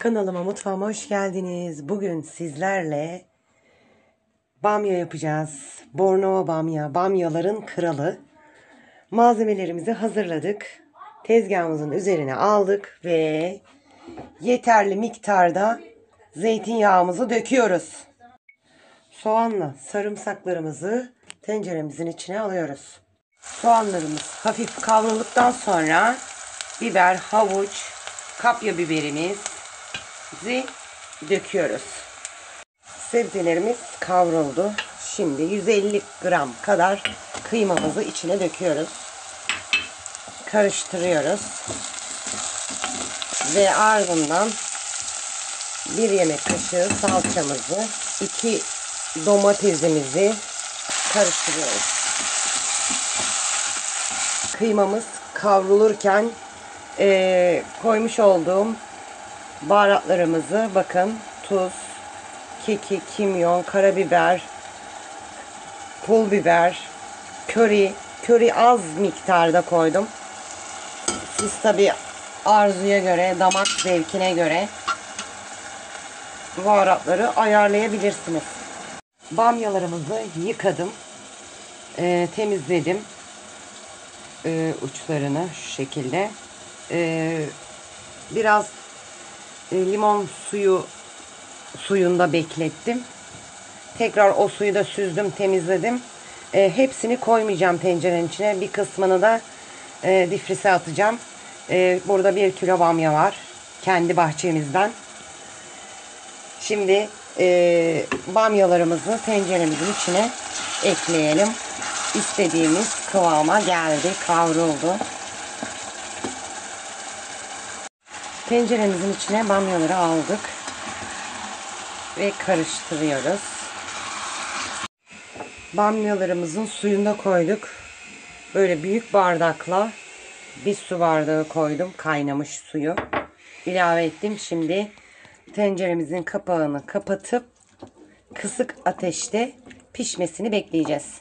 Kanalıma, mutfağıma hoş geldiniz. Bugün sizlerle bamya yapacağız. Bornova bamya, bamyaların kralı. Malzemelerimizi hazırladık. Tezgahımızın üzerine aldık ve yeterli miktarda zeytinyağımızı döküyoruz. Soğanla sarımsaklarımızı tenceremizin içine alıyoruz. Soğanlarımız hafif kavrulduktan sonra biber, havuç, kapya biberimizi döküyoruz. Sebzelerimiz kavruldu. Şimdi 150 gram kadar kıymamızı içine döküyoruz. Karıştırıyoruz. Ve ardından 1 yemek kaşığı salçamızı, 2 domatesimizi karıştırıyoruz. Kıymamız kavrulurken koymuş olduğum baharatlarımızı, bakın, tuz, kekik, kimyon, karabiber, pul biber, köri az miktarda koydum. Siz tabi arzuya göre, damak zevkine göre baharatları ayarlayabilirsiniz. Bamyalarımızı yıkadım, temizledim uçlarını şu şekilde. Biraz limon suyunda beklettim. Tekrar o suyu da süzdüm, temizledim. Hepsini koymayacağım tencerenin içine. Bir kısmını da difrise atacağım. Burada 1 kilo bamya var. Kendi bahçemizden. Şimdi bamyalarımızı tenceremizin içine ekleyelim. İstediğimiz kıvama geldi. Kavruldu. Tenceremizin içine bamyaları aldık ve karıştırıyoruz. Bamyalarımızın suyunu da koyduk. Böyle büyük bardakla 1 su bardağı koydum. Kaynamış suyu ilave ettim. Şimdi tenceremizin kapağını kapatıp kısık ateşte pişmesini bekleyeceğiz.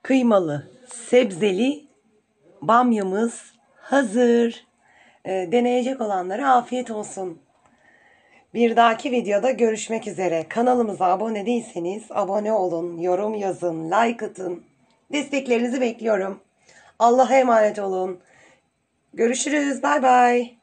Kıymalı, sebzeli bamyamız hazır. Deneyecek olanlara afiyet olsun. Bir dahaki videoda görüşmek üzere. Kanalımıza abone değilseniz abone olun, yorum yazın, like atın. Desteklerinizi bekliyorum. Allah'a emanet olun. Görüşürüz. Bay bay.